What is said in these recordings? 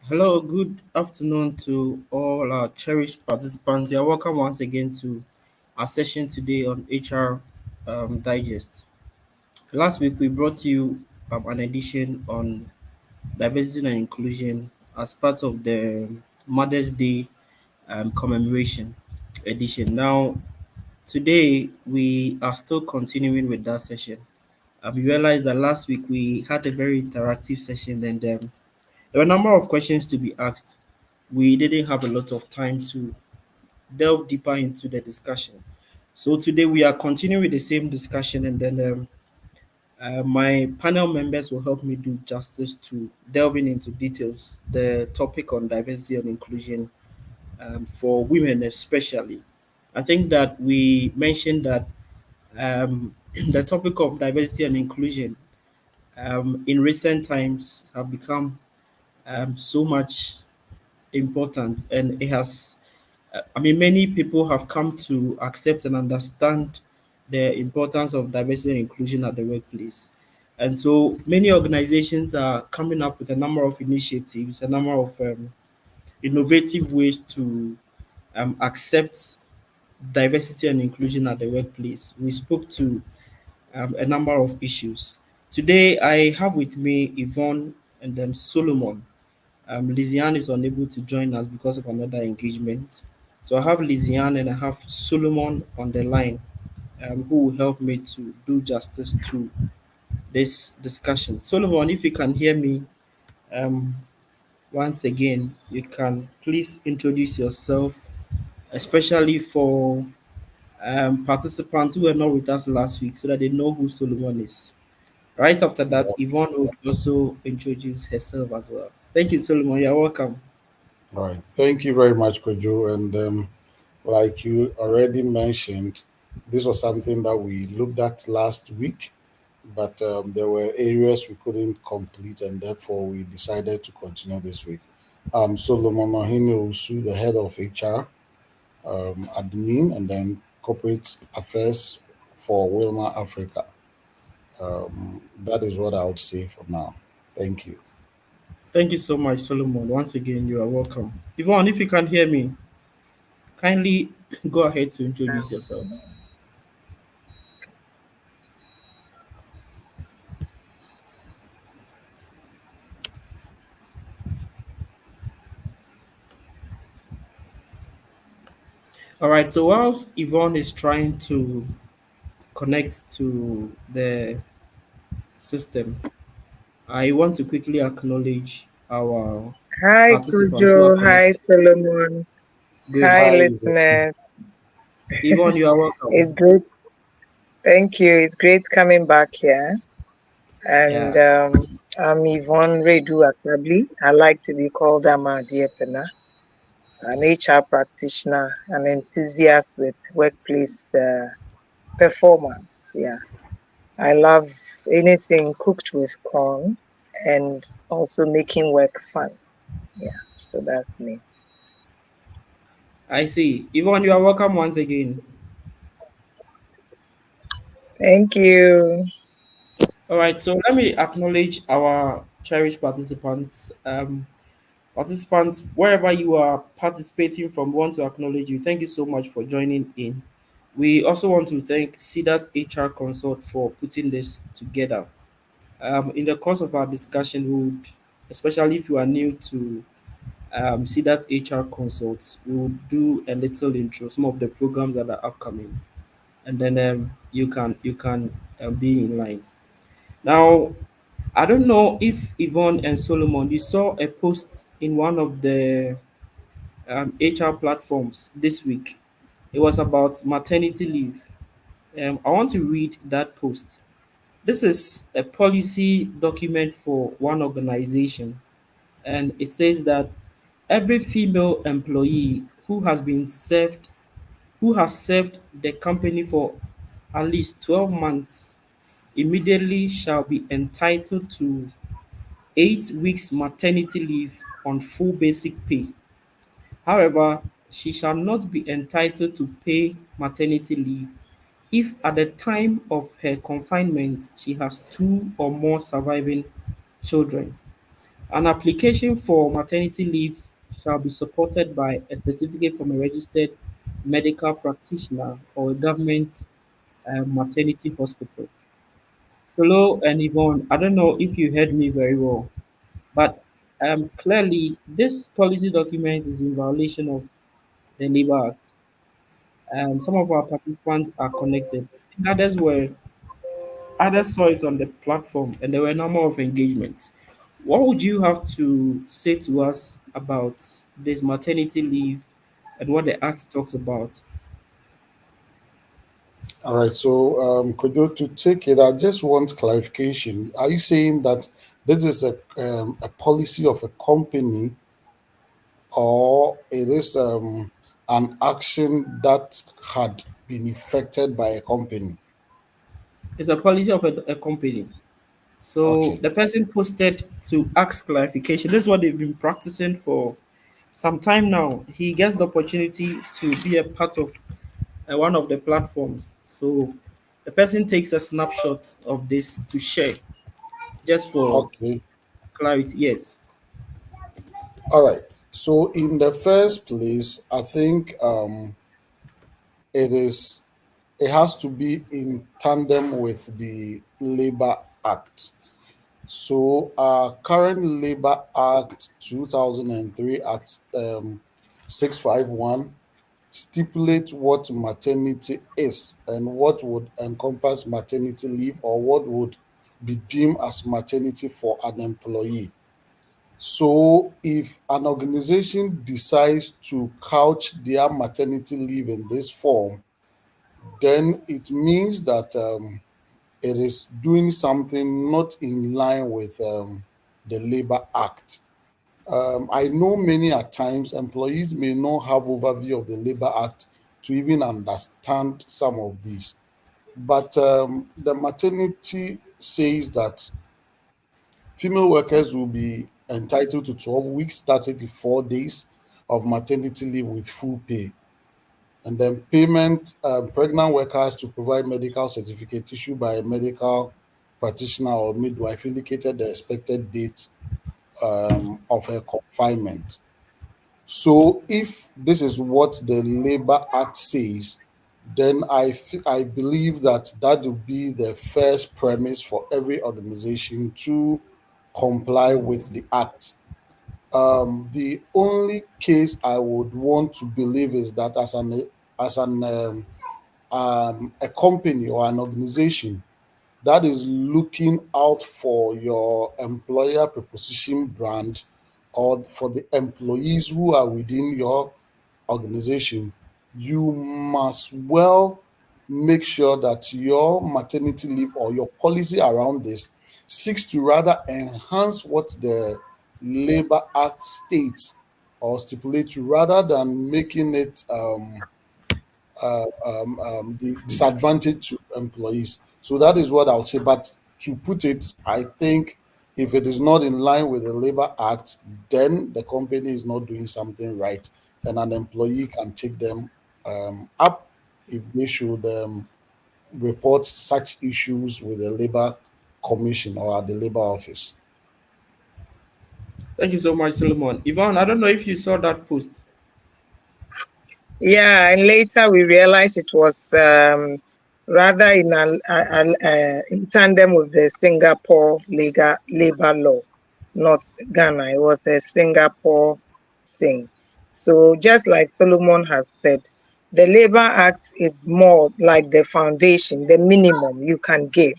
Hello, good afternoon to all our cherished participants. You're welcome once again to our session today on HR Digest. Last week, we brought you an edition on diversity and inclusion as part of the Mother's Day commemoration edition. Now, today, we are still continuing with that session. We realized that last week we had a very interactive session and there were a number of questions to be asked. We didn't have a lot of time to delve deeper into the discussion. So today we are continuing with the same discussion, and then my panel members will help me do justice to delving into details the topic on diversity and inclusion for women, especially. I think that we mentioned that the topic of diversity and inclusion in recent times have become so much important, and it has many people have come to accept and understand the importance of diversity and inclusion at the workplace. And so many organizations are coming up with a number of initiatives, a number of innovative ways to accept diversity and inclusion at the workplace. We spoke to a number of issues. Today, I have with me Yvonne and then Solomon. Liziane is unable to join us because of another engagement. So I have Liziane and I have Solomon on the line, who will help me to do justice to this discussion. Solomon, if you can hear me, um, once again, you can please introduce yourself, especially for participants who were not with us last week, so that they know who Solomon is. Right after that, Yvonne would also introduce herself as well. Thank you, Solomon. You're welcome. All right. Thank you very much, Kojo. And like you already mentioned, this was something that we looked at last week, but there were areas we couldn't complete, and therefore we decided to continue this week. Solomon Mahini Osu, the head of HR, admin, and then corporate affairs for Wilma Africa. That is what I would say for now. Thank you. Thank you so much, Solomon. Once again, you are welcome. Yvonne, if you can hear me, kindly go ahead to introduce yourself. All right, so whilst Yvonne is trying to connect to the system, I want to quickly acknowledge our Hi, participants who are Kujo. Hi, connected. Solomon. Good. Hi, Hi. listeners. Yvonne, you are welcome. It's great. Thank you. It's great coming back here. And Yeah, I'm Yvonne Redu Akabli. I like to be called Ama Diepena, an HR practitioner, an enthusiast with workplace performance. Yeah. I love anything cooked with corn and also making work fun. Yeah. So that's me. I see. Yvonne, you are welcome once again. Thank you. All right, so let me acknowledge our cherished participants. Participants, wherever you are participating from, we want to acknowledge you. Thank you so much for joining in. We also want to thank CEDAT HR Consult for putting this together. In the course of our discussion, we would, especially if you are new to CEDAT HR Consult, we will do a little intro, some of the programs that are upcoming, and then you can be in line. Now, I don't know if Yvonne and Solomon, you saw a post in one of the HR platforms this week. It was about maternity leave. I want to read that post. This is a policy document for one organization, and it says that every female employee who has served the company for at least 12 months immediately shall be entitled to 8 weeks maternity leave on full basic pay. However, she shall not be entitled to pay maternity leave if at the time of her confinement she has two or more surviving children. An application for maternity leave shall be supported by a certificate from a registered medical practitioner or a government maternity hospital. Solo and Yvonne, I don't know if you heard me very well, but clearly this policy document is in violation of the Labour Act. Some of our participants are connected. Others saw it on the platform, and there were a number of engagements. What would you have to say to us about this maternity leave and what the Act talks about? All right. So, could you to take it? I just want clarification. Are you saying that this is a policy of a company, or it is an action that had been effected by a company? It's a policy of a company. So Okay. the person posted to ask clarification. This is what they've been practicing for some time now. He gets the opportunity to be a part of one of the platforms. So the person takes a snapshot of this to share just for Okay. clarity. Yes. All right. So, in the first place, I think it is it has to be in tandem with the Labor Act. So, our current Labor Act 2003 Act 651 stipulate what maternity is and what would encompass maternity leave or what would be deemed as maternity for an employee. So, if an organization decides to couch their maternity leave in this form, then it means that it is doing something not in line with the Labor Act. I know many at times employees may not have overview of the Labor Act to even understand some of these. But the maternity says that female workers will be entitled to 12 weeks, that's 84 days of maternity leave with full pay. And then payment, pregnant workers to provide medical certificate issued by a medical practitioner or midwife indicated the expected date of her confinement. So, if this is what the Labor Act says, then I believe that that would be the first premise for every organization to comply with the act. The only case I would want to believe is that as an a company or an organization that is looking out for your employer preposition brand or for the employees who are within your organization, you must well make sure that your maternity leave or your policy around this seeks to rather enhance what the Labor Act states or stipulates rather than making it the disadvantage to employees. So that is what I'll say. But to put it, I think if it is not in line with the Labor Act, then the company is not doing something right, and an employee can take them up if they should report such issues with the Labor Commission or at the Labor Office. Thank you so much, Solomon. Yvonne, I don't know if you saw that post. Yeah, and later we realized it was rather in tandem with the Singapore legal labor law, not Ghana. It was a Singapore thing. So just like Solomon has said, the Labor Act is more like the foundation, the minimum you can give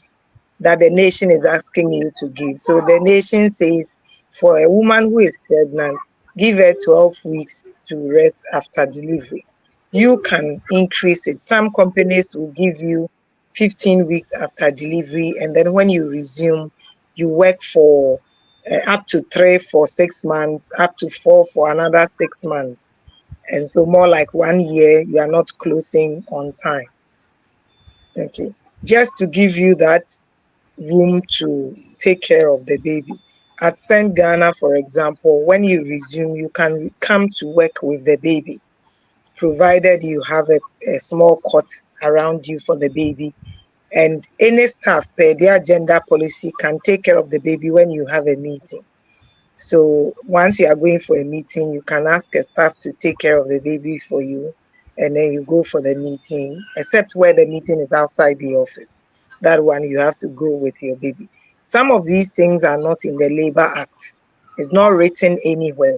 that the nation is asking you to give. So the nation says for a woman who is pregnant, give her 12 weeks to rest after delivery. You can increase it. Some companies will give you 15 weeks after delivery, and then when you resume, you work for up to 3 for 6 months, up to 4 for another 6 months. And so more like 1 year, you are not closing on time. Okay. Just to give you that room to take care of the baby. At St. Ghana, for example, when you resume, you can come to work with the baby, provided you have a small cot around you for the baby. And any staff per their gender policy can take care of the baby when you have a meeting. So once you are going for a meeting, you can ask a staff to take care of the baby for you, and then you go for the meeting, except where the meeting is outside the office. That one you have to go with your baby. Some of these things are not in the Labor Act. It's not written anywhere.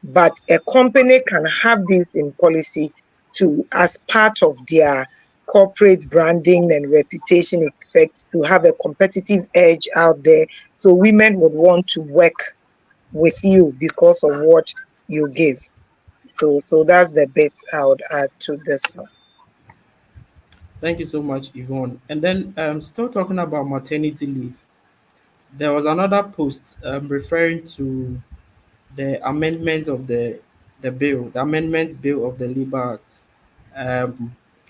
But a company can have this in policy to as part of their corporate branding and reputation effect to have a competitive edge out there. So women would want to work with you because of what you give. So that's the bit I would add to this one. Thank you so much, Yvonne. And then, still talking about maternity leave, there was another post referring to the amendment of the bill, the amendment bill of the Labor Act.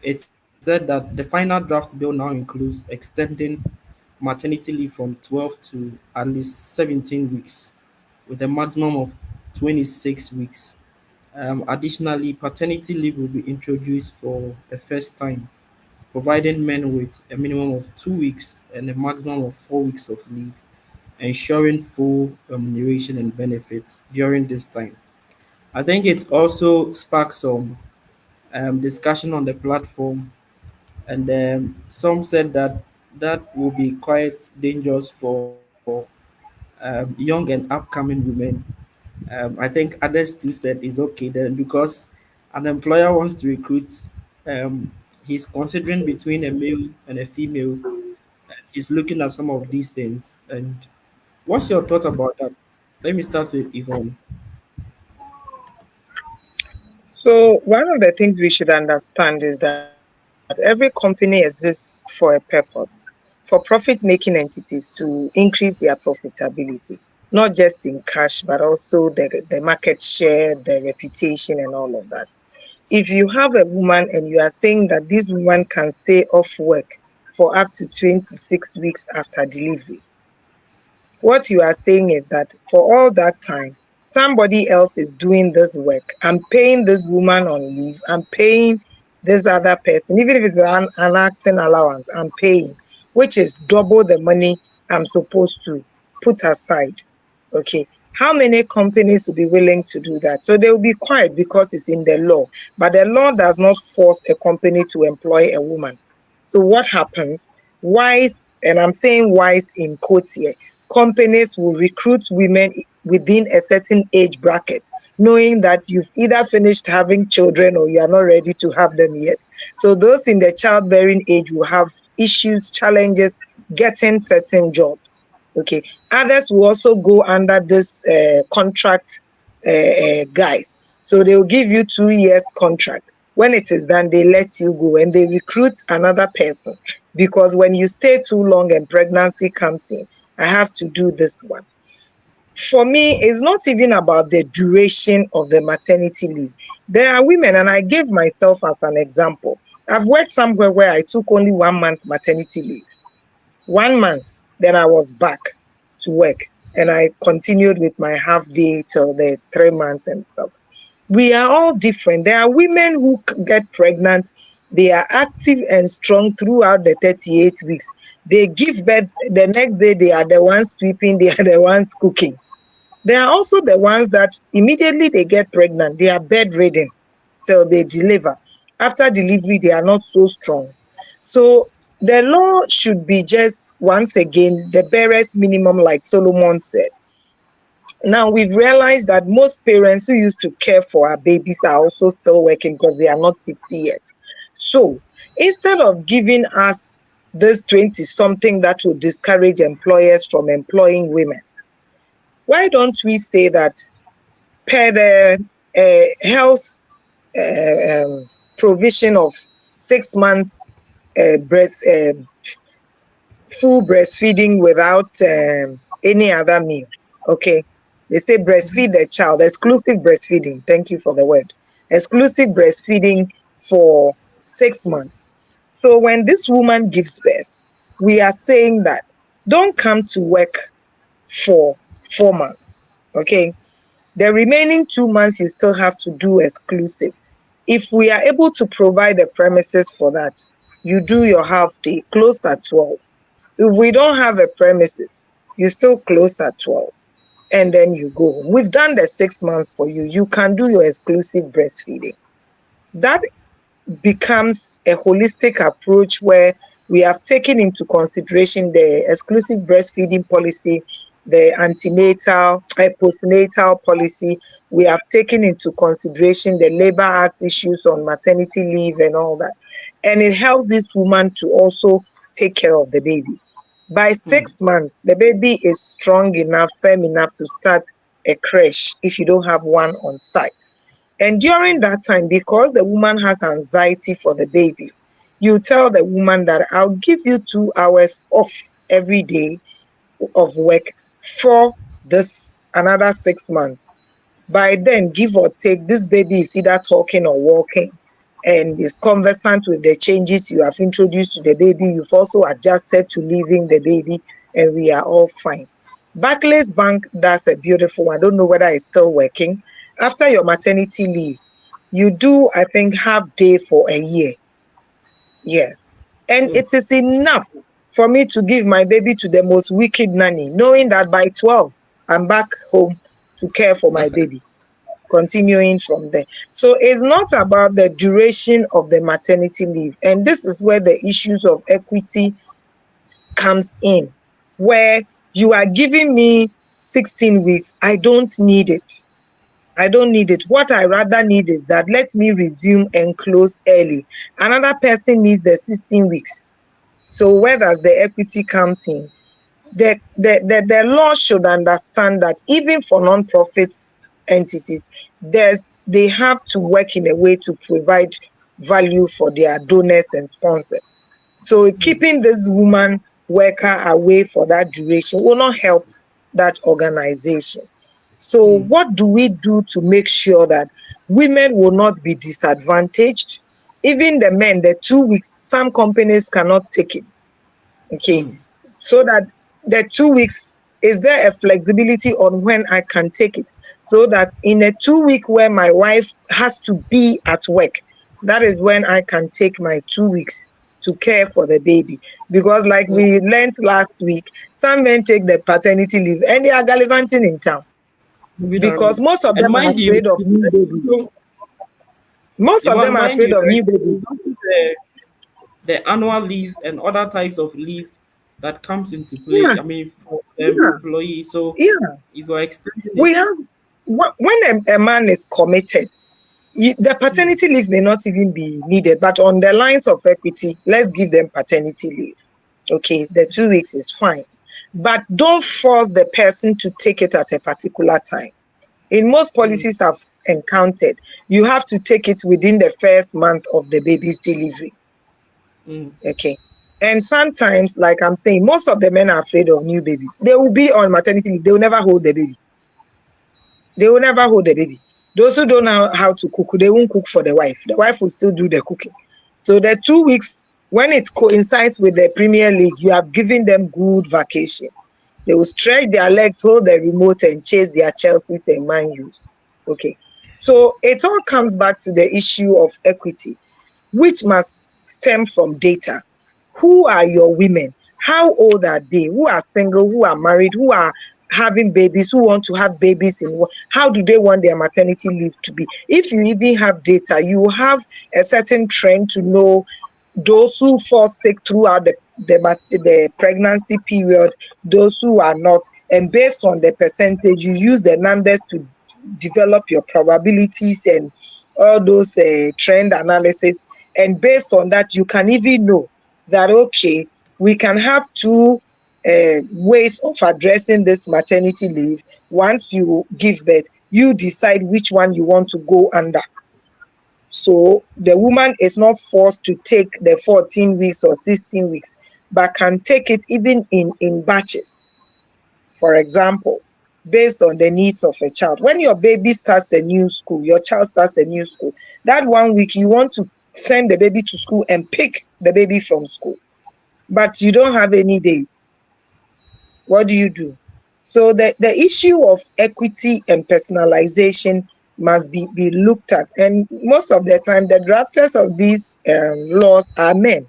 It said that the final draft bill now includes extending maternity leave from 12 to at least 17 weeks, with a maximum of 26 weeks. Additionally, paternity leave will be introduced for the first time, providing men with a minimum of 2 weeks and a maximum of 4 weeks of leave, ensuring full remuneration and benefits during this time. I think it also sparked some discussion on the platform, and some said that that will be quite dangerous for young and upcoming women. I think others too said it's okay then, because an employer wants to recruit, he's considering between a male and a female. He's looking at some of these things. And what's your thought about that? Let me start with Yvonne. So one of the things we should understand is that every company exists for a purpose, for profit-making entities to increase their profitability, not just in cash, but also the market share, the reputation, and all of that. If you have a woman and you are saying that this woman can stay off work for up to 26 weeks after delivery, what you are saying is that for all that time, somebody else is doing this work. I'm paying this woman on leave. I'm paying this other person, even if it's an acting allowance, I'm paying, which is double the money I'm supposed to put aside. Okay. How many companies will be willing to do that? So they will be quiet because it's in the law. But the law does not force a company to employ a woman. So what happens? Wise, and I'm saying wise in quotes here, companies will recruit women within a certain age bracket, knowing that you've either finished having children or you are not ready to have them yet. So those in the childbearing age will have issues, challenges getting certain jobs. Okay. Others will also go under this contract guys. So they will give you 2 years contract. When it is done, they let you go and they recruit another person, because when you stay too long and pregnancy comes in, I have to do this one. For me, it's not even about the duration of the maternity leave. There are women, and I gave myself as an example. I've worked somewhere where I took only 1 month maternity leave. 1 month, then I was back to work and I continued with my half day till the 3 months and stuff. We are all different. There are women who get pregnant, they are active and strong throughout the 38 weeks. They give birth, the next day they are the ones sweeping, they are the ones cooking. There are also the ones that immediately they get pregnant, they are bedridden till they deliver. After delivery, they are not so strong. So the law should be just, once again, the barest minimum, like Solomon said. Now we've realized that most parents who used to care for our babies are also still working because they are not 60 yet. So instead of giving us this 20 something that will discourage employers from employing women, why don't we say that per the health provision of 6 months breast full breastfeeding without any other meal. Okay, they say breastfeed the child, exclusive breastfeeding. Thank you for the word. Exclusive breastfeeding for 6 months. So when this woman gives birth, we are saying that don't come to work for 4 months. Okay, the remaining 2 months you still have to do exclusive. If we are able to provide the premises for that, you do your half day, close at 12. If we don't have a premises, you still close at 12. and then you go home. We've done the 6 months for you. You can do your exclusive breastfeeding. That becomes a holistic approach where we have taken into consideration the exclusive breastfeeding policy, the antenatal, postnatal policy. We have taken into consideration the Labor Act issues on maternity leave and all that. And it helps this woman to also take care of the baby. By 6 months, the baby is strong enough, firm enough to start a creche if you don't have one on site. And during that time, because the woman has anxiety for the baby, you tell the woman that I'll give you 2 hours off every day of work for this another 6 months. By then, give or take, this baby is either talking or walking and is conversant with the changes you have introduced to the baby. You've also adjusted to leaving the baby, and we are all fine. Barclays Bank does a beautiful one. I don't know whether it's still working. After your maternity leave, you do, I think, half day for a year. Yes. And it is enough for me to give my baby to the most wicked nanny, knowing that by 12, I'm back home to care for my baby, continuing from there. So it's not about the duration of the maternity leave. And this is where the issues of equity comes in, where you are giving me 16 weeks. I don't need it. I don't need it. What I rather need is that let me resume and close early. Another person needs the 16 weeks. So where does the equity comes in? The law should understand that even for non-profit entities, they have to work in a way to provide value for their donors and sponsors. So keeping this woman worker away for that duration will not help that organization. So what do we do to make sure that women will not be disadvantaged? Even the men, the 2 weeks, some companies cannot take it. Okay. So that the 2 weeks, is there a flexibility on when I can take it? So that in a 2 week where my wife has to be at work, that is when I can take my 2 weeks to care for the baby. Because like we learned last week, some men take the paternity leave and they are gallivanting in town. Because most of them are afraid of new babies. Most of them are afraid of new babies. The annual leave and other types of leave that comes into play. I mean, for the employees. So if you're extending we have, when a man is committed, the paternity leave may not even be needed, but on the lines of equity, let's give them paternity leave. Okay, the 2 weeks is fine. But don't force the person to take it at a particular time. In most policies I've encountered, you have to take it within the first month of the baby's delivery. Okay. And sometimes, like I'm saying, most of the men are afraid of new babies. They will be on maternity leave. They will never hold the baby. They will never hold the baby. Those who don't know how to cook, they won't cook for the wife. The wife will still do the cooking. So the 2 weeks, when it coincides with the Premier League, you have given them good vacation. They will stretch their legs, hold the remote, and chase their Chelseas and Man U's. Okay. So it all comes back to the issue of equity, which must stem from data. Who are your women? How old are they? Who are single? Who are married? Who are having babies? Who want to have babies? How do they want their maternity leave to be? If you even have data, you have a certain trend to know those who fall sick throughout the pregnancy period, those who are not, and based on the percentage, you use the numbers to develop your probabilities and all those trend analysis. And based on that, you can even know that, okay, we can have 2 ways of addressing this maternity leave. Once you give birth, you decide which one you want to go under. So the woman is not forced to take the 14 weeks or 16 weeks, but can take it even in batches. For example, based on the needs of a child. When your baby starts a new school, your child starts a new school, that 1 week you want to send the baby to school and pick the baby from school, but you don't have any days. What do you do? So the issue of equity and personalization must be looked at. And most of the time, the drafters of these laws are men,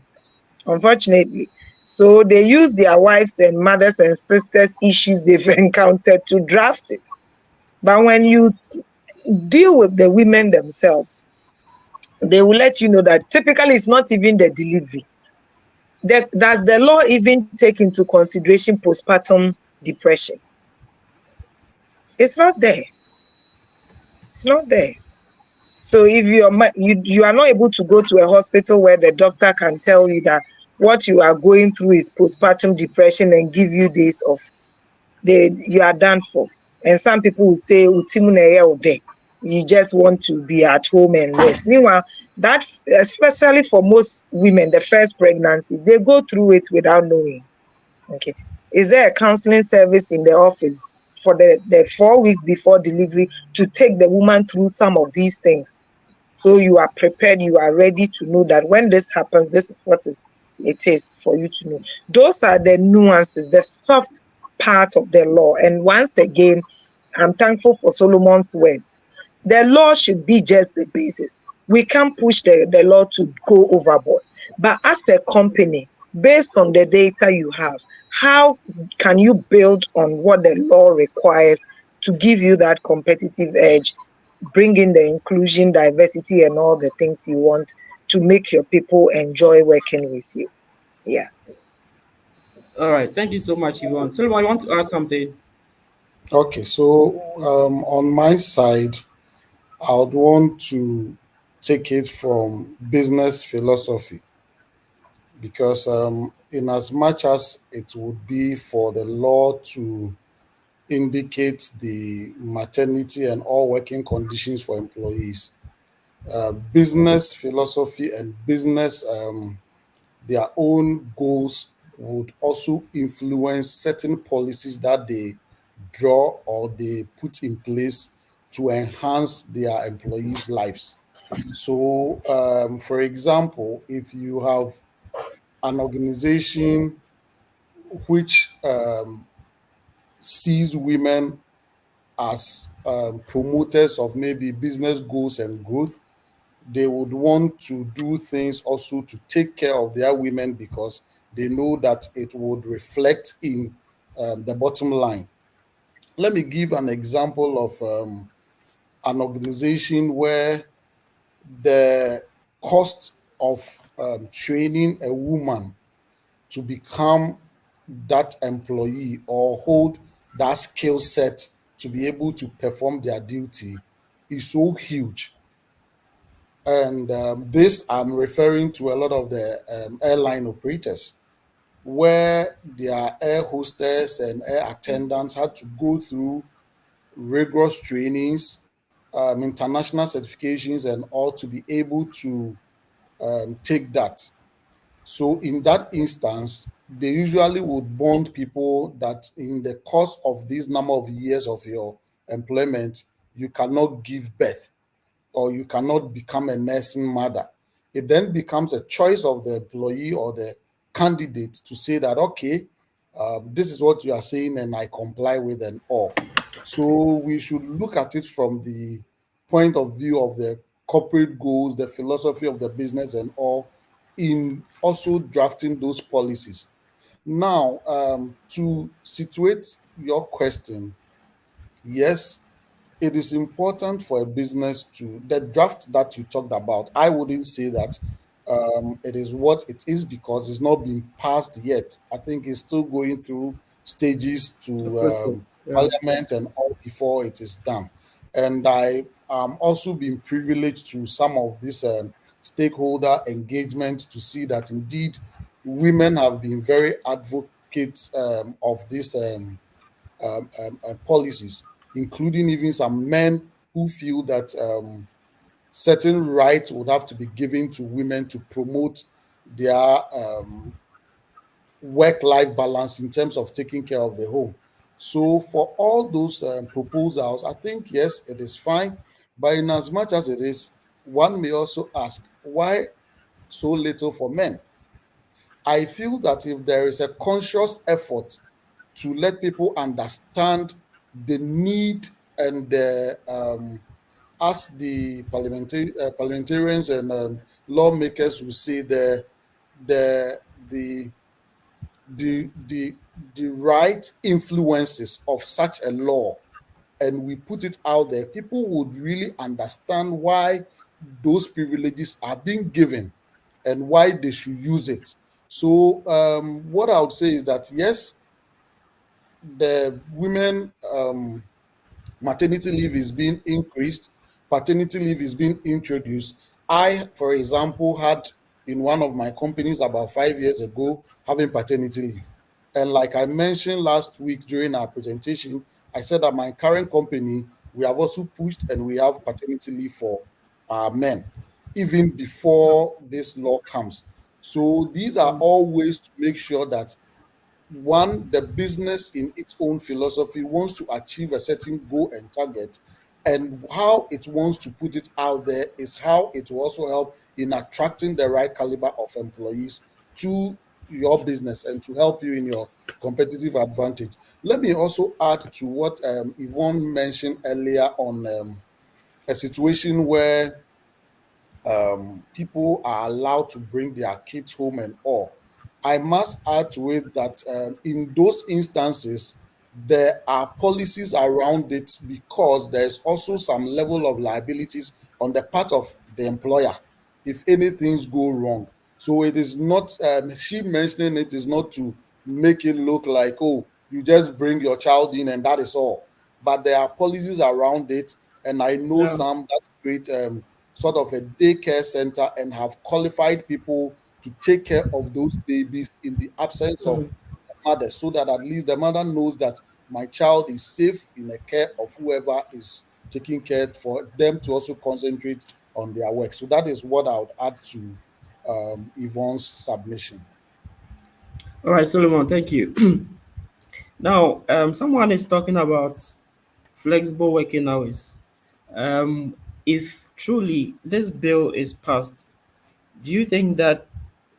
unfortunately. So they use their wives and mothers and sisters' issues they've encountered to draft it. But when you deal with the women themselves, they will let you know that typically it's not even the delivery. Does the law even take into consideration postpartum depression? It's not there. It's not there. So if you are not able to go to a hospital where the doctor can tell you that what you are going through is postpartum depression and give you days off, you are done for. And some people will say, you just want to be at home and rest. Meanwhile, that, especially for most women, the first pregnancies, they go through it without knowing. Okay. Is there a counseling service in the office for the 4 weeks before delivery to take the woman through some of these things? So you are prepared, you are ready to know that when this happens, this is what it is for you to know. Those are the nuances, the soft part of the law. And once again, I'm thankful for Solomon's words. The law should be just the basis. We can't push the law to go overboard. But as a company, based on the data you have, how can you build on what the law requires to give you that competitive edge, bring in the inclusion, diversity, and all the things you want to make your people enjoy working with you? Yeah. All right. Thank you so much, Yvonne. Solomon, I want to add something. Okay, so on my side, I would want to take it from business philosophy because, in as much as it would be for the law to indicate the maternity and all working conditions for employees, business philosophy and business their own goals would also influence certain policies that they draw or they put in place to enhance their employees' lives. So, for example, if you have an organization which sees women as promoters of maybe business goals and growth, they would want to do things also to take care of their women because they know that it would reflect in the bottom line. Let me give an example of an organization where the cost of training a woman to become that employee or hold that skill set to be able to perform their duty is so huge. And this, I'm referring to a lot of the airline operators, where their air hostess and air attendants had to go through rigorous trainings, international certifications, and all to be able to take that. So, in that instance, they usually would bond people that in the course of this number of years of your employment, you cannot give birth or you cannot become a nursing mother. It then becomes a choice of the employee or the candidate to say that, okay, this is what you are saying and I comply with and all. So we should look at it from the point of view of the corporate goals, the philosophy of the business and all, in also drafting those policies. Now, to situate your question, yes, it is important for a business to the draft that you talked about. I wouldn't say that it is what it is because it's not been passed yet. I think it's still going through stages The to process. Yeah. parliament and all before it is done. And I also been privileged to some of this stakeholder engagement to see that indeed women have been very advocates of this policies, including even some men who feel that certain rights would have to be given to women to promote their work life balance in terms of taking care of the home. So, for all those proposals, I think yes, it is fine. But in as much as it is, one may also ask why so little for men? I feel that if there is a conscious effort to let people understand the need and the as the parliamentarians and lawmakers will say the the the the right influences of such a law and we put it out there, people would really understand why those privileges are being given and why they should use it. So, what I would say is that yes, the women maternity leave is being increased, paternity leave is being introduced. I, for example, had in one of my companies about 5 years ago having paternity leave. And like I mentioned last week during our presentation, I said that my current company, we have also pushed and we have paternity leave for men, even before this law comes. So these are all ways to make sure that one, the business in its own philosophy wants to achieve a certain goal and target, and how it wants to put it out there is how it will also help in attracting the right caliber of employees to your business and to help you in your competitive advantage. Let me also add to what Yvonne mentioned earlier on a situation where people are allowed to bring their kids home and all. I must add to it that in those instances, there are policies around it because there's also some level of liabilities on the part of the employer if anything's go wrong. So it is not, she mentioning it is not to make it look like, oh, you just bring your child in and that is all. But there are policies around it. And I know Yeah. some that create sort of a daycare center and have qualified people to take care of those babies in the absence of Mm. the mother, so that at least the mother knows that my child is safe in the care of whoever is taking care for them to also concentrate on their work. So that is what I would add to Yvonne's submission. All right, Solomon, thank you. Now, someone is talking about flexible working hours. If truly this bill is passed, do you think that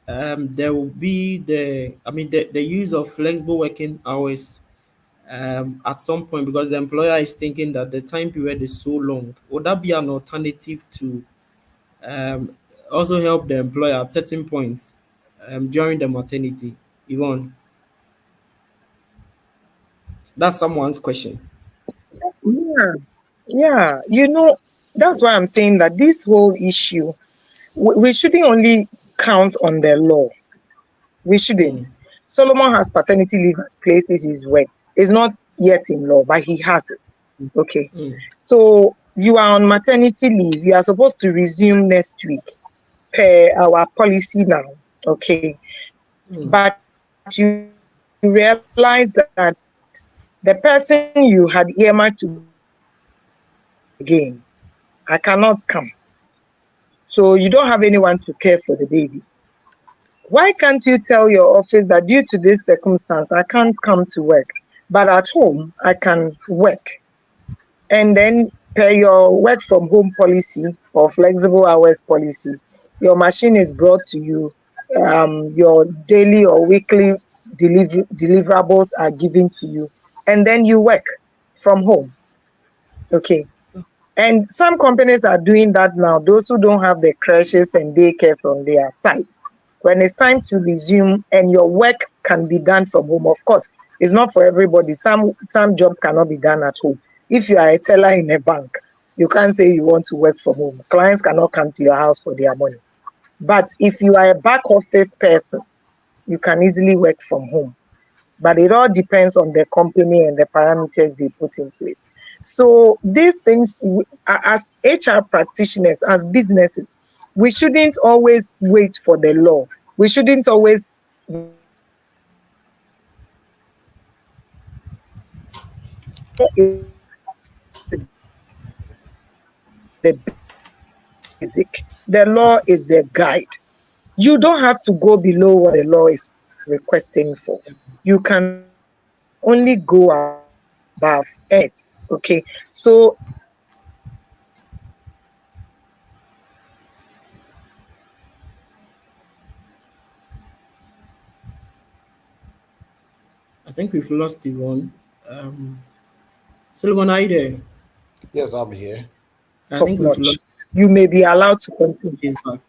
there will be the use of flexible working hours at some point, because the employer is thinking that the time period is so long? Would that be an alternative to um, also help the employer at certain points during the maternity? Yvonne, that's someone's question. Yeah, yeah. That's why I'm saying that this whole issue, we shouldn't only count on the law. We shouldn't. Mm, Solomon has paternity leave at places he's worked. It's not yet in law, but he has it. Okay. mm, So you are on maternity leave. You are supposed to resume next week per our policy now. Okay. mm. But you realize that the person you had earmarked to go and pick the baby again, I cannot come. So you don't have anyone to care for the baby. Why can't you tell your office that due to this circumstance, I can't come to work, but at home, I can work? And then, per your work from home policy or flexible hours policy, your machine is brought to you, your daily or weekly deliverables are given to you, and then you work from home. Okay. And some companies are doing that now, those who don't have the crashes and daycares on their sites. When it's time to resume and your work can be done from home, of course, it's not for everybody. Some jobs cannot be done at home. If you are a teller in a bank, you can't say you want to work from home. Clients cannot come to your house for their money. But if you are a back office person, you can easily work from home. But it all depends on the company and the parameters they put in place. So these things, as HR practitioners, as businesses, we shouldn't always wait for the law. We shouldn't always wait for the law to be passed. The law is the guide. You don't have to go below what the law is requesting for. You can only go above and it. Okay. So I think we've lost Yvonne. Um, Solomon, are you there? Yes, I'm here. I top think we've notch. lost. You may be allowed to continue. He's back.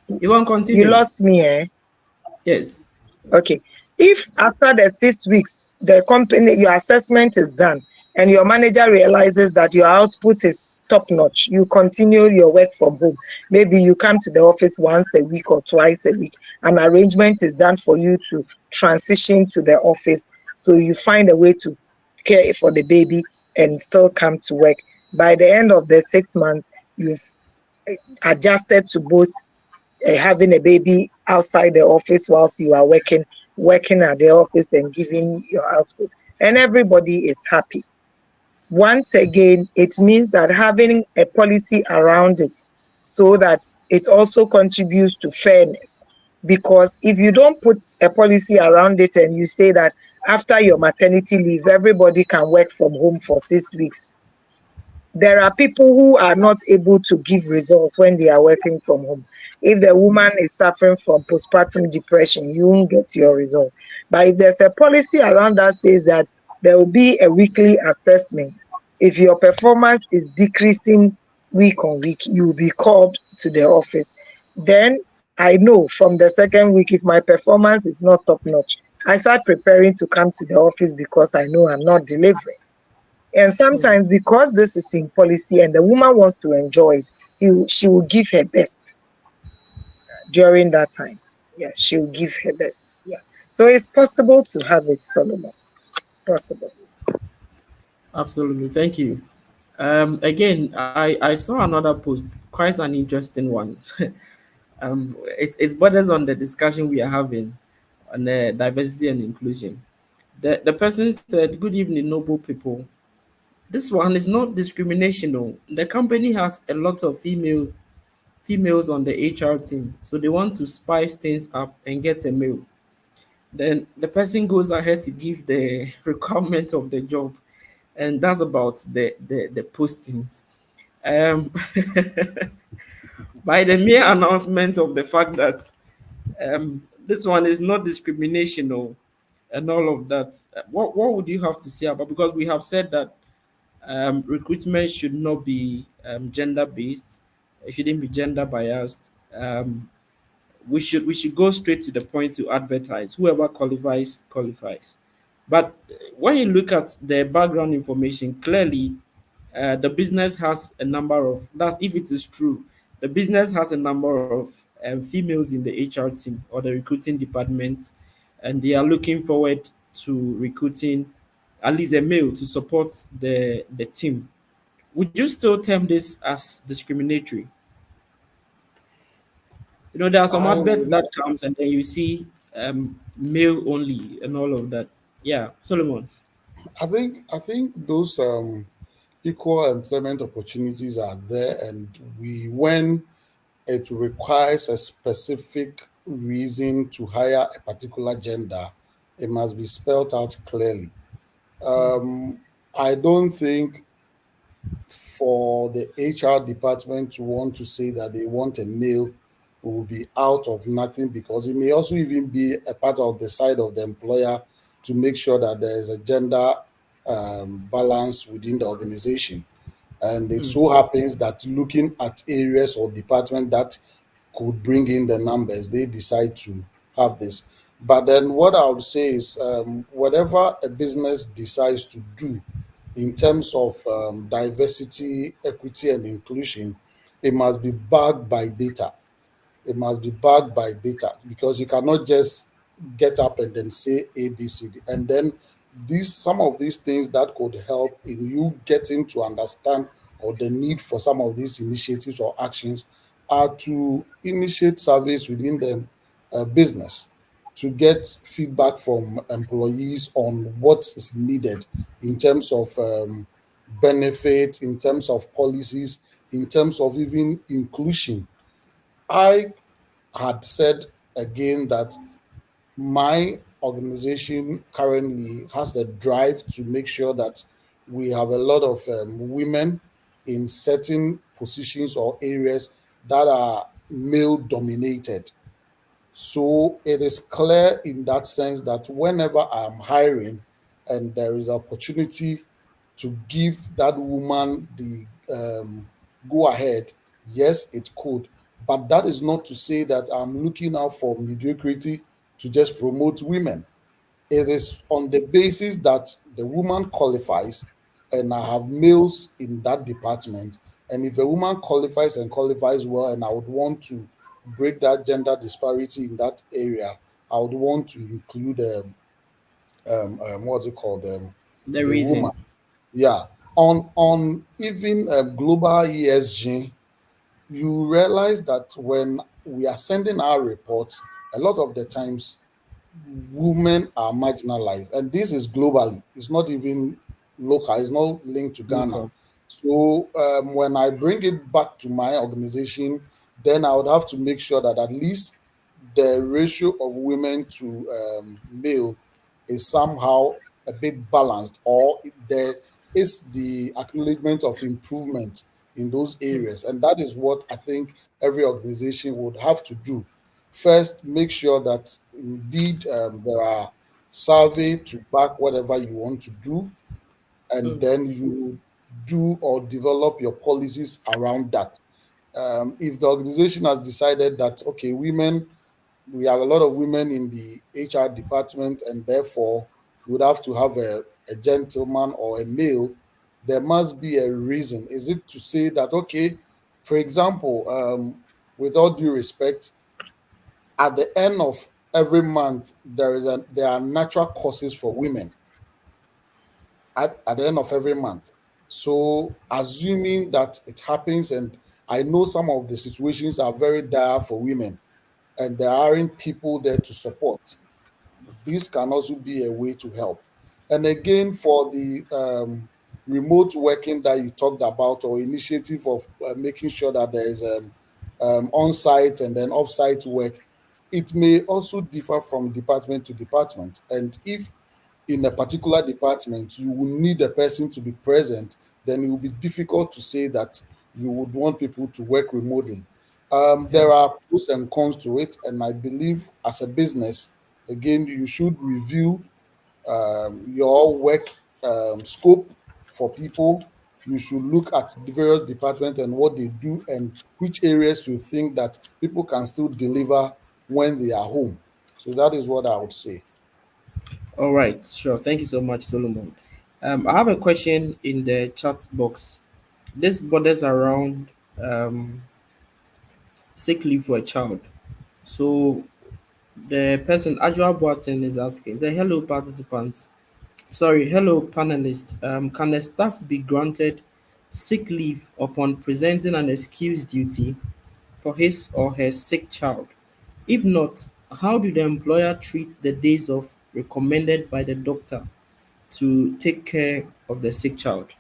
Yvonne, You continue. lost me, eh? Yes. Okay. If after the 6 weeks, the company, your assessment is done, and your manager realizes that your output is top notch, you continue your work from home. Maybe you come to the office once a week or twice a week. An arrangement is done for you to transition to the office. So you find a way to care for the baby and still come to work. By the end of the 6 months, you've adjusted to both having a baby outside the office whilst you are working at the office and giving your output, and everybody is happy. Once again, it means that having a policy around it so that it also contributes to fairness. Because if you don't put a policy around it and you say that after your maternity leave, everybody can work from home for 6 weeks, there are people who are not able to give results when they are working from home. If the woman is suffering from postpartum depression, you won't get your result. But if there's a policy around that says that there will be a weekly assessment, if your performance is decreasing week on week, you will be called to the office. Then I know from the second week, if my performance is not top notch, I start preparing to come to the office because I know I'm not delivering. And sometimes because this is in policy and the woman wants to enjoy it, she will give her best during that time. Yeah, she will give her best. Yeah. So it's possible to have it, Solomon. It's possible. Absolutely. Thank you. Again, I saw another post, quite an interesting one. It borders on the discussion we are having on diversity and inclusion. The person said, "Good evening, noble people. This one is not discrimination. No. The company has a lot of females on the HR team, so they want to spice things up and get a male. Then the person goes ahead to give the requirement of the job, and that's about the postings. Um, by the mere announcement of the fact that this one is not discriminational and all of that. What would you have to say about, because we have said that recruitment should not be gender based, it shouldn't be gender biased. We should go straight to the point to advertise. Whoever qualifies qualifies. But when you look at the background information, clearly the business has a number of, that's if it is true, the business has a number of females in the HR team or the recruiting department, and they are looking forward to recruiting at least a male to support the team. Would you still term this as discriminatory? There are some I adverts that comes and then you see male only and all of that. Yeah, Solomon. I think those equal employment opportunities are there, and we when it requires a specific reason to hire a particular gender, it must be spelled out clearly. Um, I don't think for the HR department to want to say that they want a male will be out of nothing, because it may also even be a part of the side of the employer to make sure that there is a gender balance within the organization. And it so happens that looking at areas or department that could bring in the numbers, they decide to have this. But then what I would say is whatever a business decides to do in terms of diversity, equity, and inclusion, it must be backed by data. It must be backed by data, because you cannot just get up and then say A, B, C, D. And then some of these things that could help in you getting to understand or the need for some of these initiatives or actions are to initiate surveys within the business to get feedback from employees on what is needed in terms of benefit, in terms of policies, in terms of even inclusion. I had said again that my organization currently has the drive to make sure that we have a lot of women in certain positions or areas that are male dominated. So it is clear in that sense that whenever I'm hiring and there is opportunity to give that woman the go ahead, yes, it could. But that is not to say that I'm looking out for mediocrity to just promote women. It is on the basis that the woman qualifies, and I have males in that department. And if a woman qualifies and qualifies well, and I would want to break that gender disparity in that area, I would want to include what's it called, The the woman. reason. Yeah. On even global ESG, you realize that when we are sending our reports, a lot of the times women are marginalized, and this is globally. It's not even local. It's not linked to Ghana. Local. So when I bring it back to my organization, then I would have to make sure that at least the ratio of women to male is somehow a bit balanced, or there is the acknowledgement of improvement in those areas. And that is what I think every organization would have to do. First, make sure that indeed there are survey to back whatever you want to do, and then you do or develop your policies around that. If the organization has decided that, okay, women, we have a lot of women in the HR department, and therefore we would have to have a gentleman or a male, there must be a reason. Is it to say that, okay, for example, with all due respect, at the end of every month, there are natural causes for women at the end of every month. So, assuming that it happens, and I know some of the situations are very dire for women, and there aren't people there to support, this can also be a way to help. And again, for the remote working that you talked about, or initiative of making sure that there is on-site and then off-site work, it may also differ from department to department. And if in a particular department you will need a person to be present, then it will be difficult to say that you would want people to work remotely. Yeah. There are pros and cons to it, and I believe as a business, again, you should review your work scope for people. You should look at the various departments and what they do, and which areas you think that people can still deliver when they are home. So that is what I would say. All right. Sure. Thank you so much, Solomon. I have a question in the chat box. This borders around sick leave for a child. So the person, Ajua Boatin, is asking, say, hello, participants. Sorry, hello, panelists. Can the staff be granted sick leave upon presenting an excuse duty for his or her sick child? If not, how do the employer treat the days off recommended by the doctor to take care of the sick child?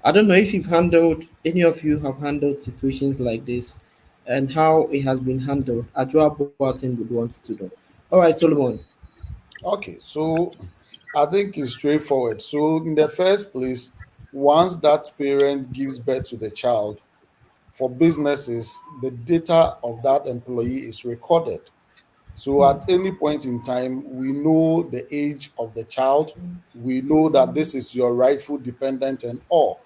I don't know if you've handled, any of you have handled situations like this and how it has been handled. Ajua Boatin would want to know. All right, Solomon. Okay, so I think it's straightforward. So, in the first place, once that parent gives birth to the child, for businesses, the data of that employee is recorded. So, at any point in time, we know the age of the child, we know that this is your rightful dependent and all.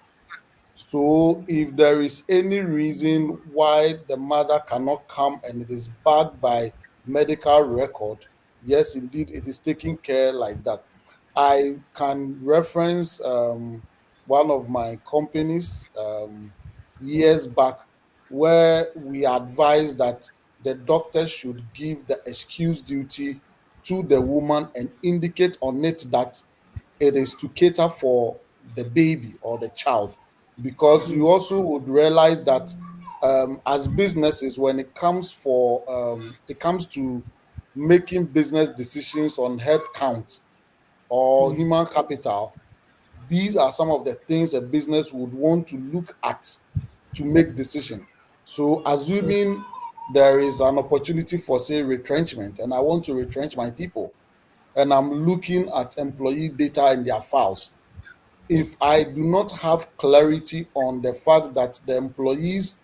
So, if there is any reason why the mother cannot come and it is backed by medical record, yes, indeed, it is taken care like that. I can reference one of my companies years back, where we advised that the doctor should give the excuse duty to the woman and indicate on it that it is to cater for the baby or the child, because you also would realize that as businesses, when it comes to making business decisions on head count or human capital, these are some of the things a business would want to look at to make decision. So assuming there is an opportunity for, say, retrenchment, and I want to retrench my people, and I'm looking at employee data in their files, if I do not have clarity on the fact that the employee's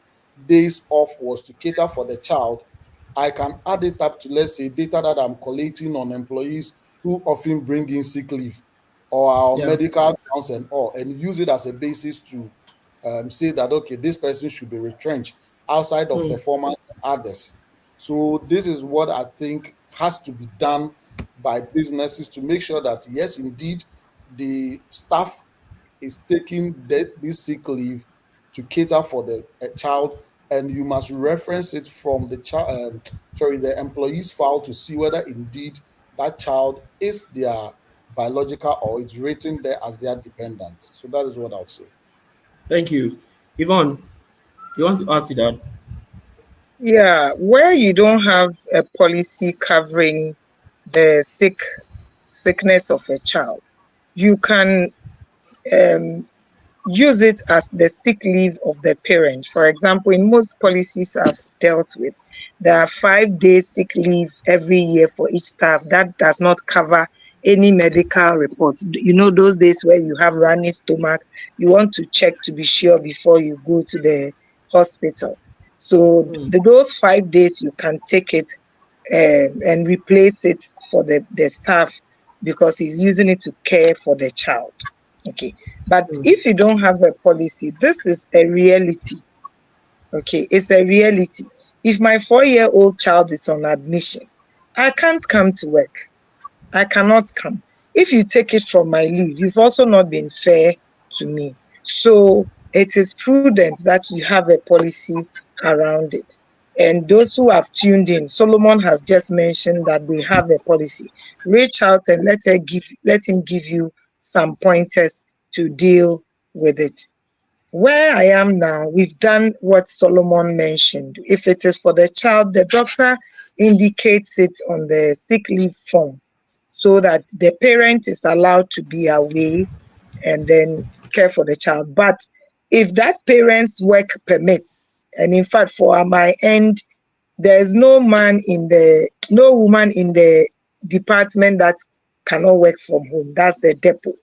days off was to cater for the child, I can add it up to, let's say, data that I'm collating on employees who often bring in sick leave or our Yeah. medical counts and all, and use it as a basis to say that, okay, this person should be retrenched outside of Hmm. performance and others. So this is what I think has to be done by businesses to make sure that, yes, indeed, the staff is taking this sick leave to cater for the child, and you must reference it from the child, the employee's file to see whether indeed that child is their biological or it's rating there as their dependent. So that is what I would say. Thank you. Yvonne, you want to add to that? Yeah, where you don't have a policy covering the sickness of a child, you can use it as the sick leave of the parent. For example, in most policies I've dealt with, there are 5 days sick leave every year for each staff. That does not cover any medical reports. You know, those days where you have running stomach, you want to check to be sure before you go to the hospital. So those 5 days you can take it and replace it for the staff, because he's using it to care for the child. Okay. But if you don't have a policy, this is a reality. Okay, it's a reality. If my 4-year-old child is on admission, I can't come to work. I cannot come. If you take it from my leave, you've also not been fair to me. So it is prudent that you have a policy around it. And those who have tuned in, Solomon has just mentioned that we have a policy. Reach out and let him give you some pointers to deal with it. Where I am now, we've done what Solomon mentioned. If it is for the child, the doctor indicates it on the sick leave form so that the parent is allowed to be away and then care for the child. But if that parent's work permits, and in fact, for my end, there is no woman in the department that cannot work from home. That's the depot.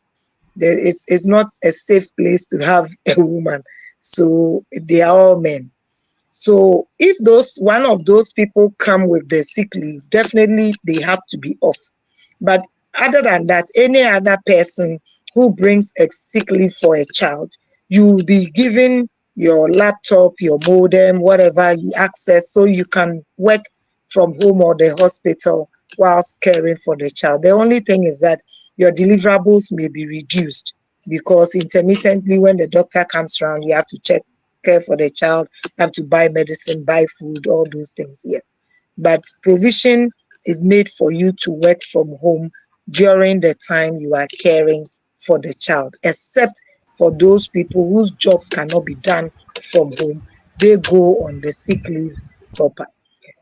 It's not a safe place to have a woman. So they are all men. So if one of those people come with the sick leave, definitely they have to be off. But other than that, any other person who brings a sick leave for a child, you will be given your laptop, your modem, whatever you access, so you can work from home or the hospital whilst caring for the child. The only thing is that your deliverables may be reduced, because intermittently when the doctor comes around, you have to care for the child, have to buy medicine, buy food, all those things. Yes. But provision is made for you to work from home during the time you are caring for the child, except for those people whose jobs cannot be done from home. They go on the sick leave proper.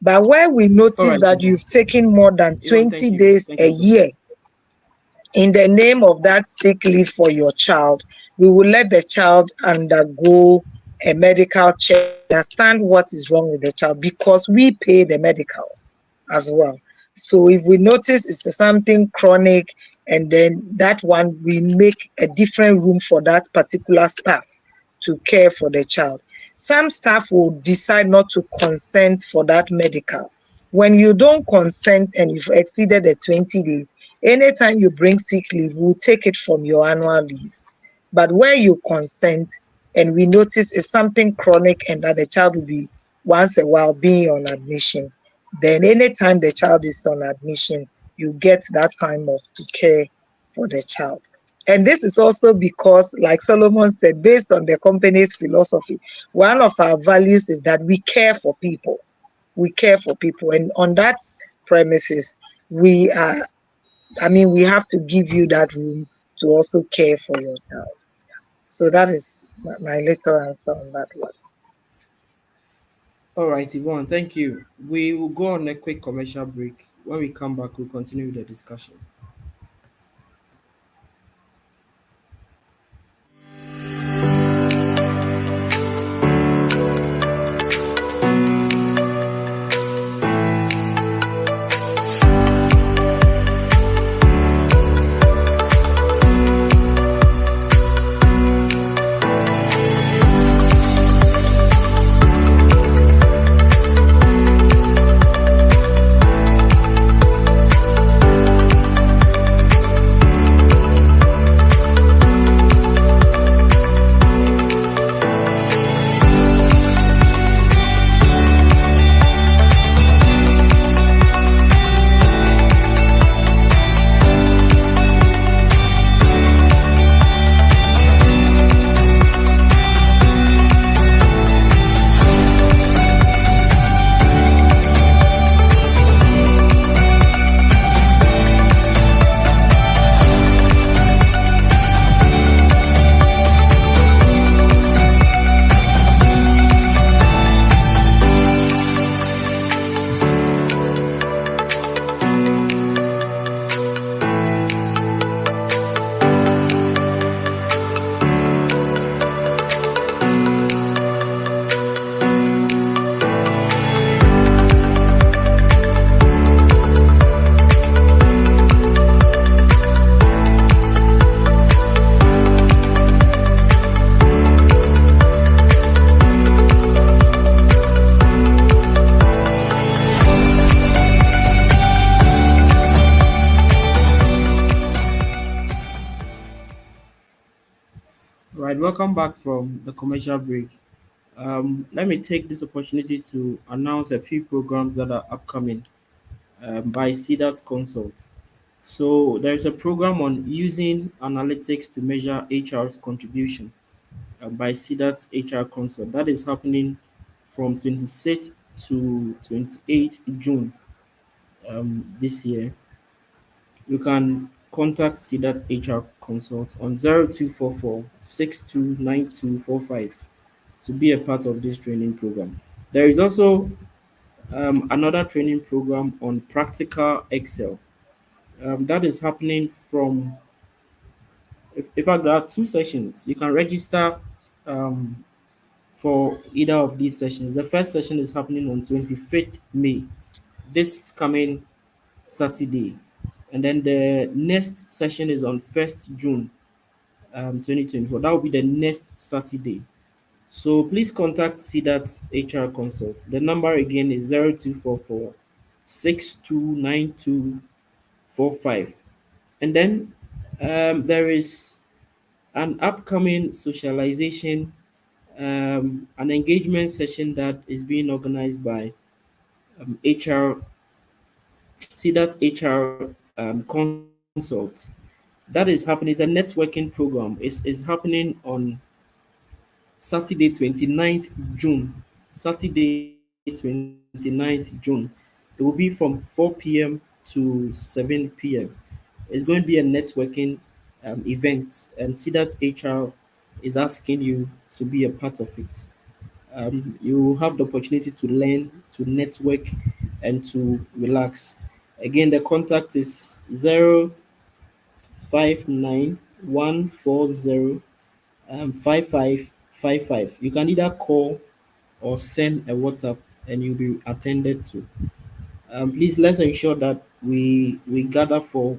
But where we notice that you've taken more than 20 days a year in the name of that sick leave for your child, we will let the child undergo a medical check, understand what is wrong with the child, because we pay the medicals as well. So if we notice it's something chronic, and then that one, we make a different room for that particular staff to care for the child. Some staff will decide not to consent for that medical. When you don't consent and you've exceeded the 20 days, anytime you bring sick leave, we'll take it from your annual leave. But where you consent and we notice it's something chronic and that the child will be once a while being on admission, then anytime the child is on admission, you get that time off to care for the child. And this is also because, like Solomon said, based on the company's philosophy, one of our values is that we care for people. We care for people. And on that premises, we have to give you that room to also care for your child. So that is my little answer on that one. All right, Yvonne, thank you. We will go on a quick commercial break. When we come back, we'll continue the discussion. welcome back from the commercial break. Let me take this opportunity to announce a few programs that are upcoming by CDAT Consult. So there is a program on using analytics to measure HR's contribution by CDAT HR Consult. That is happening from 26th to 28th June this year. You can contact CDAT HR Consult on 0244 to be a part of this training program. There is also another training program on practical Excel. That is happening from, in fact, there are two sessions. You can register um, for either of these sessions. The first session is happening on 25th May, this coming Saturday. And then the next session is on 1st June 2024. That will be the next Saturday. So please contact CDAT HR Consult. The number again is 0244 629245. And then there is an upcoming socialization, an engagement session that is being organized by HR, CDAT HR Consult. That is happening. It's a networking program. Is happening on Saturday 29th June. Saturday 29th June. It will be from 4 p.m. to 7 p.m. It's going to be a networking event, and CDAT HR is asking you to be a part of it. You have the opportunity to learn, to network, and to relax. Again, the contact is 059140 5555. You can either call or send a WhatsApp and you'll be attended to. Please let's ensure that we gather for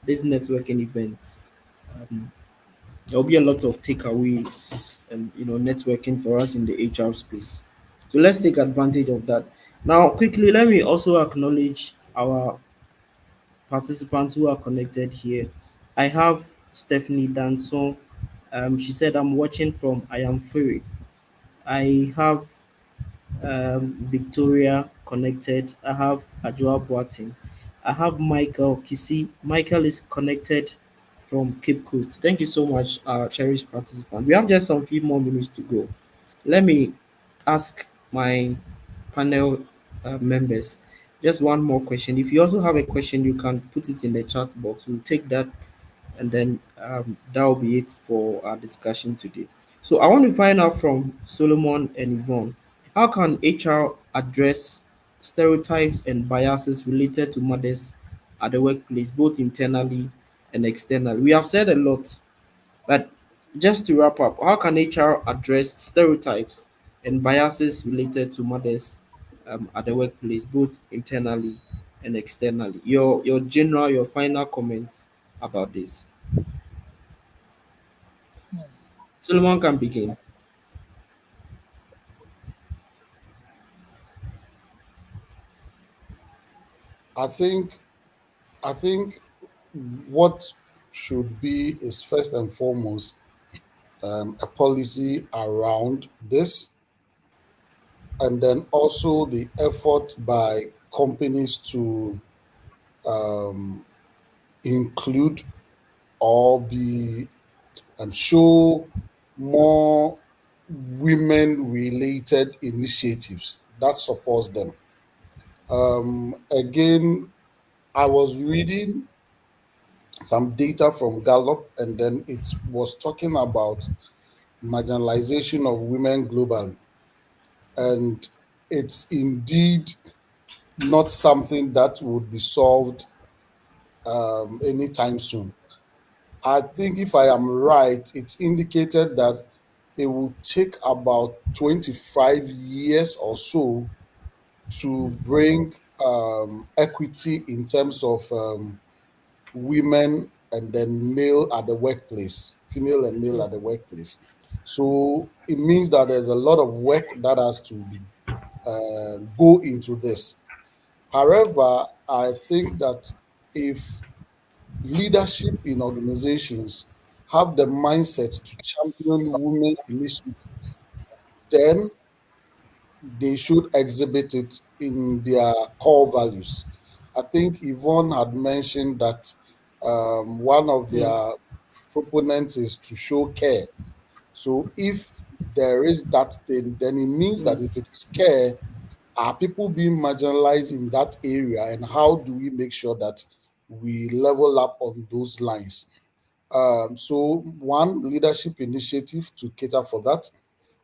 this networking events. Um, there'll be a lot of takeaways and networking for us in the HR space. So let's take advantage of that. Now, quickly, let me also acknowledge our participants who are connected here. I have Stephanie Danson. She said, I'm watching from I am free. I have Victoria connected. I have Ajua Boating. I have Michael Kisi. Michael is connected from Cape Coast. Thank you so much, cherished participant. We have just some few more minutes to go. Let me ask my panel members just one more question. If you also have a question, you can put it in the chat box. We'll take that, and then that will be it for our discussion today. So I want to find out from Solomon and Yvonne, how can HR address stereotypes and biases related to mothers at the workplace, both internally and externally? We have said a lot, but just to wrap up, how can HR address stereotypes and biases related to mothers at the workplace, both internally and externally? Your final comments about this. Solomon can begin. I think I think what should be is first and foremost a policy around this, and then also the effort by companies to um, include or be and show more women related initiatives that supports them. Again, I was reading some data from Gallup, and then it was talking about marginalization of women globally. And it's indeed not something that would be solved anytime soon. I think, if I am right, it indicated that it will take about 25 years or so to bring equity in terms of women and then male at the workplace, female and male at the workplace. So it means that there's a lot of work that has to be go into this. However, I think that if leadership in organizations have the mindset to champion women initiatives, then they should exhibit it in their core values. I think Yvonne had mentioned that one of Mm, their proponents is to show care. So if there is that thing, then it means that mm, if it is care, are people being marginalized in that area, and how do we make sure that we level up on those lines? So one leadership initiative to cater for that,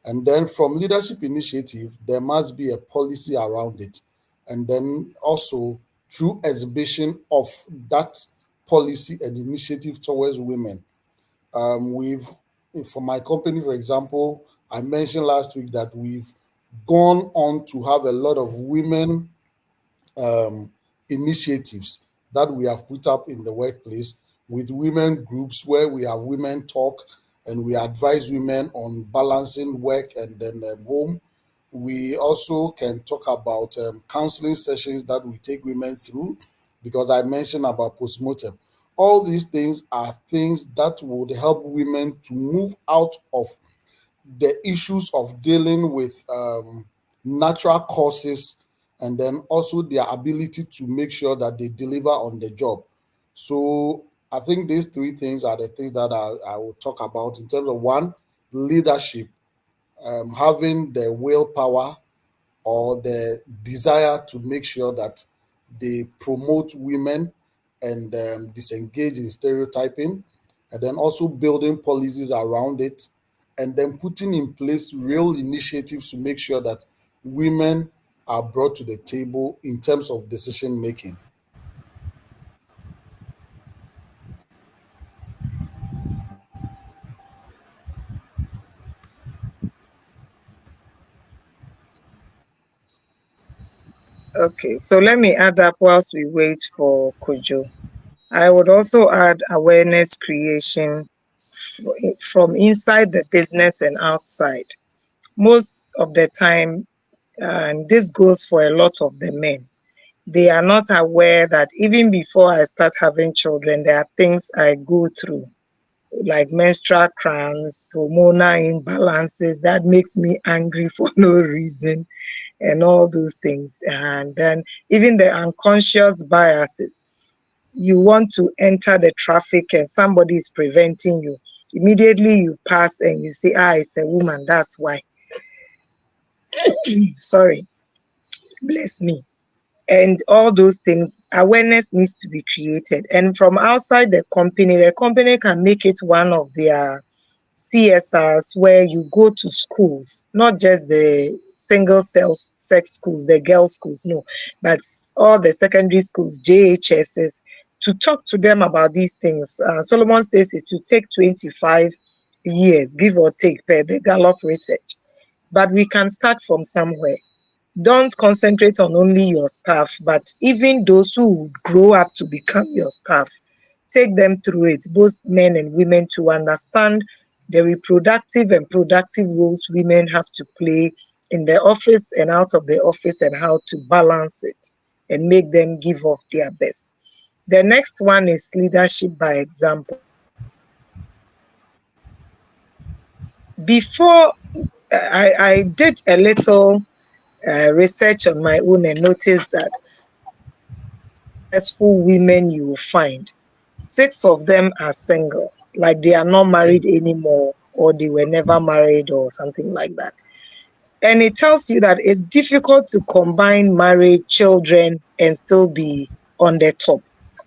and then from leadership initiative, there must be a policy around it. And then also through exhibition of that policy and initiative towards women. We've, for my company, for example, I mentioned last week that we've gone on to have a lot of women um, initiatives that we have put up in the workplace with women groups where we have women talk and we advise women on balancing work and then home. We also can talk about counseling sessions that we take women through because I mentioned about postmortem. All these things are things that would help women to move out of the issues of dealing with natural causes, and then also their ability to make sure that they deliver on the job. So I think these three things are the things that I will talk about in terms of one, leadership, having the willpower or the desire to make sure that they promote women and disengage in stereotyping, and then also building policies around it, and then putting in place real initiatives to make sure that women are brought to the table in terms of decision making. Okay, so let me add up whilst we wait for Kojo. I would also add awareness creation from inside the business and outside. Most of the time, and this goes for a lot of the men, they are not aware that even before I start having children, there are things I go through, like menstrual cramps, hormonal imbalances that makes me angry for no reason, and all those things. And then even the unconscious biases. You want to enter the traffic and somebody is preventing you. Immediately you pass and you say, ah, it's a woman, that's why. Sorry, bless me. And all those things, awareness needs to be created. And from outside the company can make it one of their CSRs where you go to schools, not just the sex schools, the girls' schools, no, but all the secondary schools, JHSs, to talk to them about these things. Solomon says it to take 25 years, give or take, per the Gallup research. But we can start from somewhere. Don't concentrate on only your staff, but even those who would grow up to become your staff, take them through it, both men and women, to understand the reproductive and productive roles women have to play in the office and out of the office, and how to balance it and make them give off their best. The next one is leadership by example. Before I did a little research on my own and noticed that successful women you will find, 6 of them are single, like they are not married anymore, or they were never married, or something like that. And it tells you that it's difficult to combine marriage, children, and still be on the top.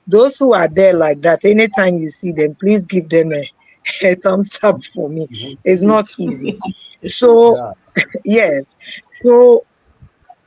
Those who are there like that, anytime you see them, please give them a thumbs up for me. Mhm. It's not It's- easy. So, yeah. yes. So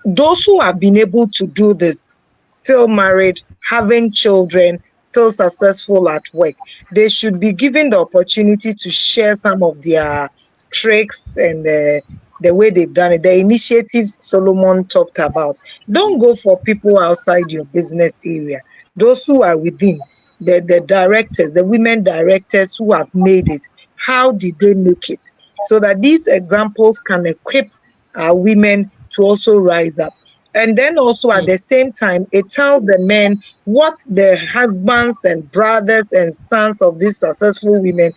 those who have been able to do this, still married, having children, still successful at work, they should be given the opportunity to share some of their tricks and the way they've done it, the initiatives Solomon talked about. Don't go for people outside your business area. Those who are within, the directors, the women directors who have made it, how did they make it? So that these examples can equip our women to also rise up. And then also at mm, the same time, it tells the men what the husbands and brothers and sons of these successful women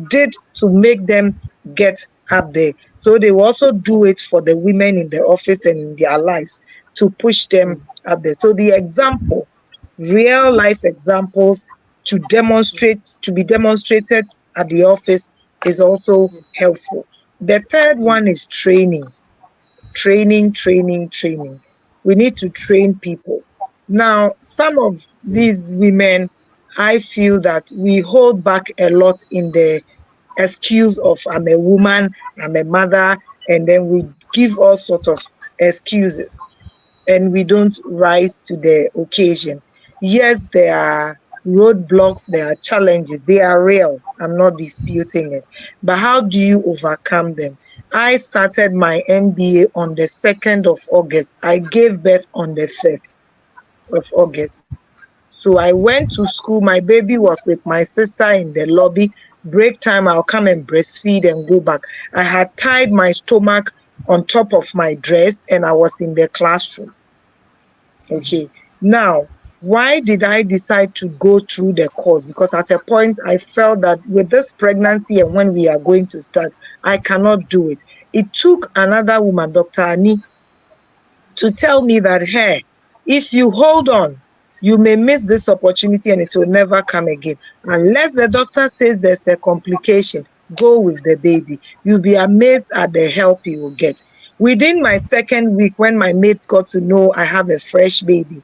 did to make them get up there. So they will also do it for the women in the office and in their lives to push them mm, up there. So the example, real life examples to be demonstrated at the office is also helpful. The third mm, one is training. Training. We need to train people. Now, some of mm, these women, I feel that we hold back a lot in the excuse of I'm a woman, I'm a mother, and then we give all sorts of excuses and we don't rise to the occasion. Yes, there are roadblocks, there are challenges, they are real. I'm not disputing it. But how do you overcome them? I started my MBA on the 2nd of August. I gave birth on the 1st of August. So I went to school. My baby was with my sister in the lobby. Break time, I'll come and breastfeed and go back. I had tied my stomach on top of my dress and I was in the classroom. Okay. Now, why did I decide to go through the course? Because at a point I felt that with this pregnancy and when we are going to start, I cannot do it. It took another woman, Dr. Annie, to tell me that, hey, if you hold on, you may miss this opportunity and it will never come again. Unless the doctor says there's a complication, go with the baby. You'll be amazed at the help you will get. Within my 2nd week, when my mates got to know I have a fresh baby,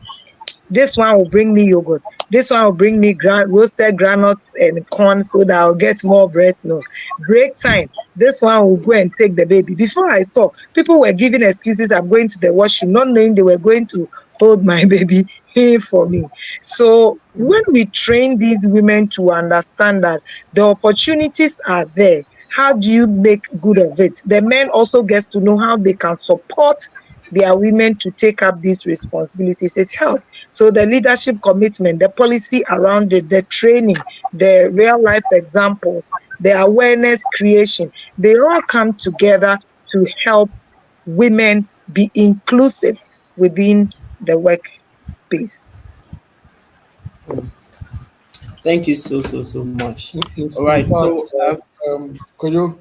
this one will bring me yogurt. This one will bring me roasted granules and corn so that I'll get more breast milk. Break time. This one will go and take the baby. Before I saw, people were giving excuses. I'm going to the washroom, not knowing they were going to hold my baby here for me. So when we train these women to understand that the opportunities are there, how do you make good of it? The men also get to know how they can support their women to take up these responsibilities. It helps. So the leadership commitment, the policy around it, the training, the real life examples, the awareness creation, they all come together to help women be inclusive within the workspace. mm. Thank you so much. All In right. fact, So, could you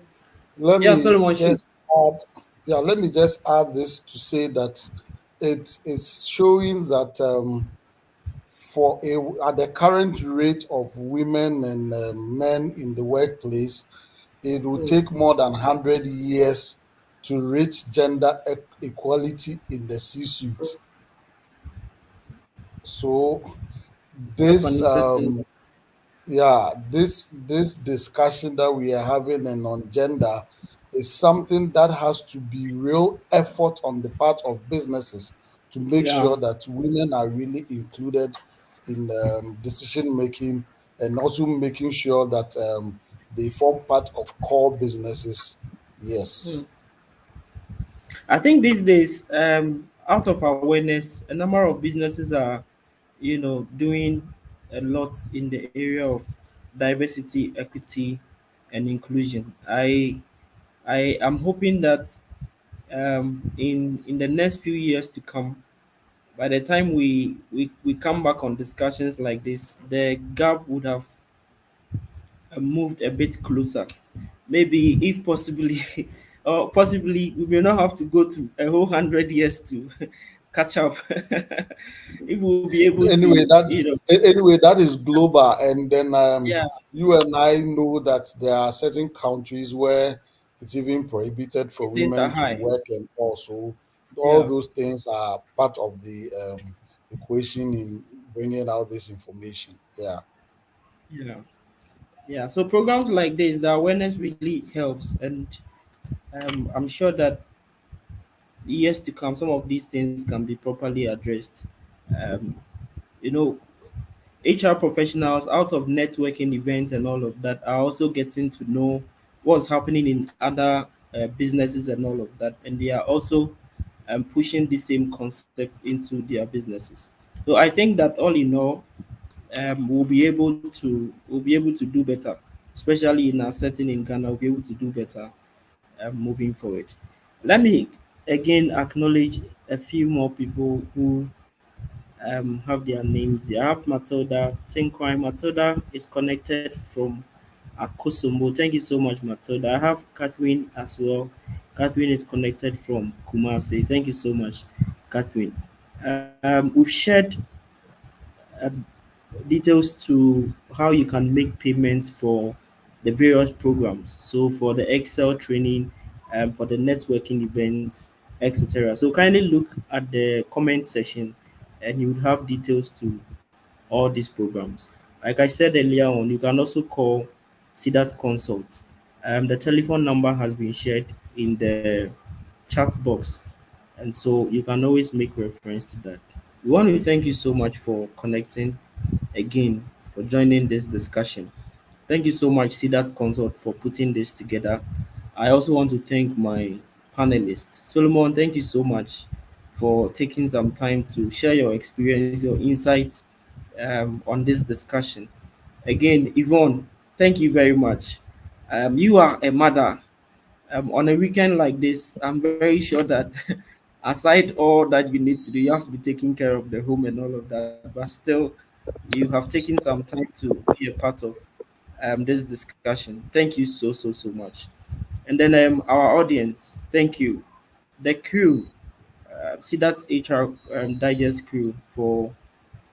let yeah, me Solomon, shoot. just add? Yeah, let me just add this to say that it is showing that at the current rate of women and men in the workplace, it will Mm, take more than 100 years to reach gender equality in the C-suite. So that's an this interesting one. this discussion that we are having and on gender is something that has to be real effort on the part of businesses to make Yeah. sure that women are really included in decision making, and also making sure that they form part of core businesses. Yes. Mm. I think these days, out of awareness, a number of businesses are, doing a lot in the area of diversity, equity, and inclusion. I am hoping that in the next few years to come, by the time we come back on discussions like this, the gap would have moved a bit closer. Maybe, if possibly, or possibly, we may not have to go to a whole 100 years to catch up. If we'll be able Anyway, to, that is global, and then yeah, you and I know that there are certain countries where it's even prohibited for these things are women to high. work, and also all Yeah, those things are part of the equation in bringing out this information. Yeah. yeah, yeah. So programs like this, the awareness really helps, and I'm sure that years to come, some of these things can be properly addressed. Um, you know, HR professionals out of networking events and all of that are also getting to know what's happening in other businesses and all of that, and they are also pushing the same concept into their businesses. So I think that all in all, we'll be able to do better, especially in our setting in Ghana. We'll be able to do better moving forward. Let me again acknowledge a few more people who have their names here. I have Matilda Tinkwai. Matilda is connected from Akosombo. Thank you so much, Matilda. I have Catherine as well. Catherine is connected from Kumasi. Thank you so much, Catherine. We've shared uh, details to how you can make payments for the various programs. So for the Excel training, for the networking events, etc. So kindly look at the comment section, and you would have details to all these programs. Like I said earlier on, you can also call CDAT Consult. The telephone number has been shared in the chat box, and so you can always make reference to that. We want to thank you so much for connecting again, for joining this discussion. Thank you so much, CDAT Consult, for putting this together. I also want to thank my panelists. Solomon, thank you so much for taking some time to share your experience, your insights on this discussion. Again, Yvonne, thank you very much. You are a mother. On a weekend like this, I'm very sure that aside all that you need to do, you have to be taking care of the home and all of that, but still, you have taken some time to be a part of this discussion. Thank you so, so, so much. And then our audience, thank you. The crew, see that's HR Digest crew for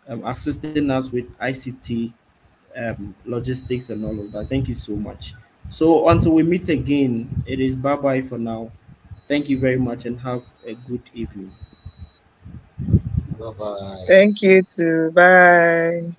assisting us with ICT, logistics, and all of that. Thank you so much. So until we meet again, it is bye bye for now. Thank you very much and have a good evening. Bye bye. Thank you too. Bye.